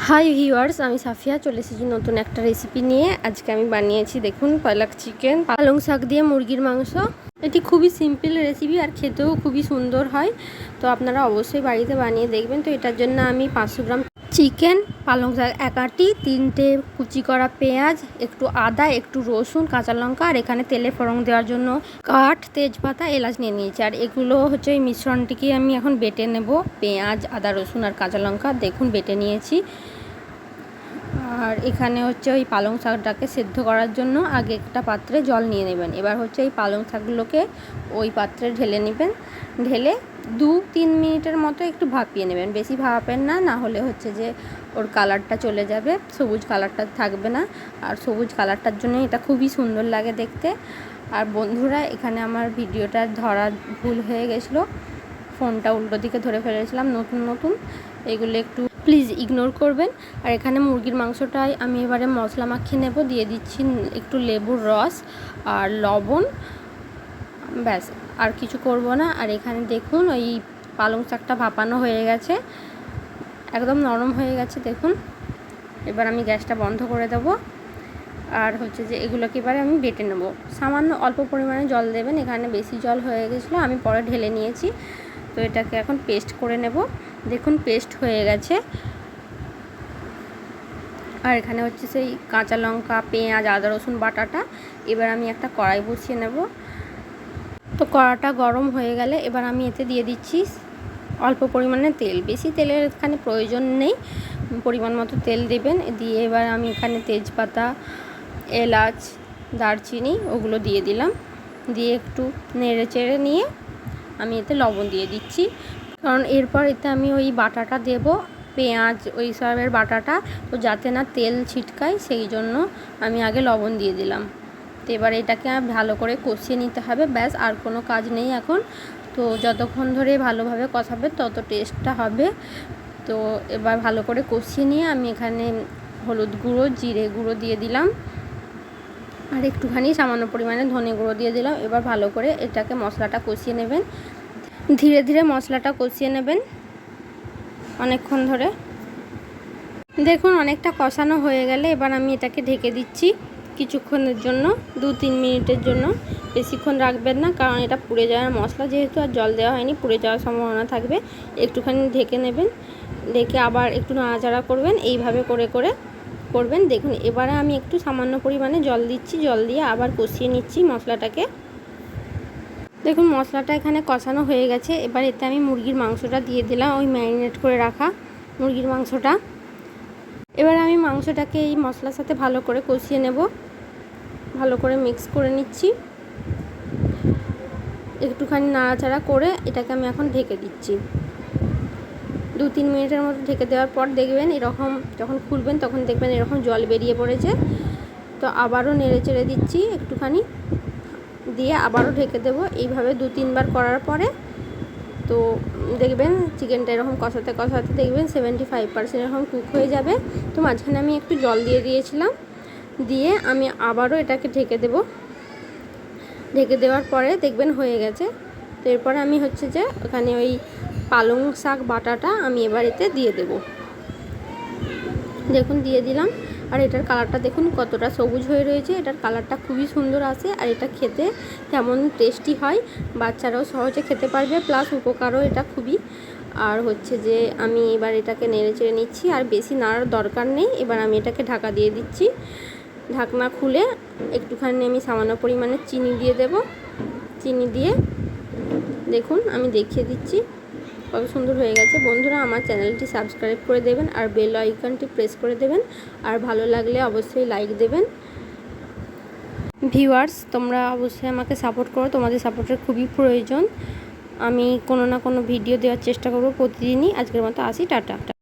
Hi viewers, আমি সাফিয়া চলে এসেছি নতুন একটা রেসিপি নিয়ে। আজকে আমি বানিয়েছি দেখুন পালক চিকেন, পালং শাক দিয়ে মুরগির মাংস। এটি খুবই সিম্পল রেসিপি আর খেতেও খুবই সুন্দর হয়। তো আপনারা অবশ্যই বাড়িতে বানিয়ে দেখবেন। তো এটার জন্য আমি 500 গ্রাম চিকেন, পালং শাক 1 আটি, 3টে কুচি করা পেঁয়াজ, একটু আদা, একটু রসুন, কাঁচা লঙ্কা আর এখানে তেলে ফোড়ন দেওয়ার জন্য কাঠ, তেজপাতা, এলাচ নিয়ে নিয়েছি। আর এগুলো হচ্ছে এই মিশ্রণটিকে আমি এখন বেটে নেব। পেঁয়াজ, আদা, রসুন আর কাঁচা লঙ্কা দেখুন বেটে নিয়েছি। আর এখানে হচ্ছে ওই পালং শাকটাকে সেদ্ধ করার জন্য আগে একটা পাত্রে জল নিয়ে নেবেন। এবার হচ্ছে এই পালং শাকগুলোকে ওই পাত্রে ঢেলে নেবেন। ঢেলে 2-3 মিনিটের মতো একটু ভাপিয়ে নেবেন, বেশি ভাপাবেন না, না হলে হচ্ছে যে ওর কালারটা চলে যাবে, সবুজ কালারটা থাকবে না। আর সবুজ কালারটার জন্য এটা খুবই সুন্দর লাগে দেখতে। আর বন্ধুরা, এখানে আমার ভিডিওটা ধরা ভুল হয়ে গেছিলো, ফোনটা উল্টো দিকে ধরে ফেলেছিলাম নতুন। এগুলো একটু প্লিজ ইগনোর করবেন। আর এখানে মুরগির মাংসটাই আমি এবারে মশলা মাখিয়ে নেব। দিয়ে দিচ্ছি একটু লেবুর রস আর লবণ, ব্যাস আর কিছু করব না। আর এখানে দেখুন ওই পালং শাকটা ভাপানো হয়ে গেছে, একদম নরম হয়ে গেছে দেখুন। এবার আমি গ্যাসটা বন্ধ করে দেব। আর হচ্ছে যে এগুলোকে এবারে আমি বেটে নেব। সামান্য অল্প পরিমাণে জল দেবেন, এখানে বেশি জল হয়ে গেছিলো, আমি পরে ঢেলে নিয়েছি। তো এটাকে এখন পেস্ট করে নেব। দেখুন পেস্ট হয়ে গেছে। আর এখানে হচ্ছে সেই কাঁচা লঙ্কা, পেঁয়াজ, আদা, রসুন বাটাটা। এবার আমি একটা কড়াই বসিয়ে নেব। তো কড়াটা গরম হয়ে গেলে এবার আমি এতে দিয়ে দিচ্ছি অল্প পরিমাণে তেল। বেশি তেলের এখানে প্রয়োজন নেই, পরিমাণ মতো তেল দেবেন। দিয়ে এবার আমি এখানে তেজপাতা, এলাচ, দারচিনি ওগুলো দিয়ে দিলাম। দিয়ে একটু নেড়ে চেড়ে নিয়ে আমি এতে লবণ দিয়ে দিচ্ছি, কারণ এরপর এতে আমি ওই বাটাটা দেব, পেঁয়াজ ওই সবের বাটাটা, তো যাতে না তেল ছিটকায় সেই জন্য আমি আগে লবণ দিয়ে দিলাম। তো এবার এটাকে ভালো করে কষিয়ে নিতে হবে, ব্যাস আর কোনো কাজ নেই এখন। তো যতক্ষণ ধরে ভালোভাবে কষাবে তত টেস্টটা হবে। তো এবার ভালো করে কষিয়ে নিয়ে আমি এখানে হলুদ গুঁড়ো, জিরে গুঁড়ো দিয়ে দিলাম আর একটুখানি সামান্য পরিমাণে ধনে গুঁড়ো দিয়ে দিলাম। এবার ভালো করে এটাকে মশলাটা কষিয়ে নেবেন, ধীরে ধীরে মশলাটা কষিয়ে নেবেন অনেকক্ষণ ধরে। দেখুন অনেকটা কষানো হয়ে গেলে এবার আমি এটাকে ঢেকে দিচ্ছি কিছুক্ষণের জন্য, 2-3 মিনিটের জন্য। বেশিক্ষণ রাখবেন না, কারণ এটা পুড়ে যাওয়ার মশলা যেহেতু, আর জল দেওয়া হয়নি, পুড়ে যাওয়ার সম্ভাবনা থাকবে। একটুখানি ঢেকে নেবেন, ঢেকে আবার একটু নাড়াচাড়া করবেন, এইভাবে করে করবেন। দেখুন এবারে আমি একটু সামান্য পরিমাণে জল দিচ্ছি, জল দিয়ে আবার কষিয়ে নিচ্ছি মশলাটাকে। দেখুন মশলাটা এখানে কষানো হয়ে গেছে। এবার এতে আমি মুরগির মাংসটা দিয়ে দিলাম, ওই ম্যারিনেট করে রাখা মুরগির মাংসটা। এবার আমি মাংসটাকে এই মশলার সাথে ভালো করে কষিয়ে নেব, ভালো করে মিক্স করে নিচ্ছি। একটুখানি নাড়াচাড়া করে এটাকে আমি এখন ঢেকে দিচ্ছি। 2-3 মিনিটের মতো ঢেকে দেওয়ার পর দেখবেন এরকম, যখন খুলবেন তখন দেখবেন এরকম জল বেরিয়ে পড়েছে। তো আবারও নেড়ে চেড়ে দিচ্ছি একটুখানি, দিয়ে আবারও ঢেকে দেবো। এইভাবে 2-3 বার করার পরে তো দেখবেন চিকেনটা এরকম কষাতে কষাতে দেখবেন 75% এরকম কুক হয়ে যাবে। তো মাঝখানে আমি একটু জল দিয়ে দিয়েছিলাম, দিয়ে আমি আবারও এটাকে ঢেকে দেব। ঢেকে দেওয়ার পরে দেখবেন হয়ে গেছে। তো এরপরে আমি হচ্ছে যে ওখানে ওই পালং শাক বাটাটা আমি এবার এতে দিয়ে দেব। দেখুন দিয়ে দিলাম। আর এটার কালারটা দেখুন কতটা সবুজ হয়ে রয়েছে, এটার কালারটা খুবই সুন্দর আসে। আর এটা খেতে তেমন টেস্টি হয়, বাচ্চারাও সহজে খেতে পারবে, প্লাস উপকারও এটা খুবই। আর হচ্ছে যে আমি এবার এটাকে নেড়ে চেড়ে নিচ্ছি, আর বেশি নাড়ার দরকার নেই। এবার আমি এটাকে ঢাকা দিয়ে দিচ্ছি। ঢাকনা খুলে একটুখানি আমি সামান্য পরিমাণে চিনি দিয়ে দেব। চিনি দিয়ে দেখুন আমি দেখিয়ে দিচ্ছি কত সুন্দর হয়ে গেছে। বন্ধুরা, আমার চ্যানেলটি সাবস্ক্রাইব করে দেবেন আর বেল আইকনটি প্রেস করে দেবেন। আর ভালো লাগলে অবশ্যই লাইক দেবেন। ভিউয়ার্স, তোমরা অবশ্যই আমাকে সাপোর্ট করো, তোমাদের সাপোর্টের খুবই প্রয়োজন। আমি কোনো না কোনো ভিডিও দেওয়ার চেষ্টা করব প্রতিদিনই। আজকের মতো আসি, টাটা।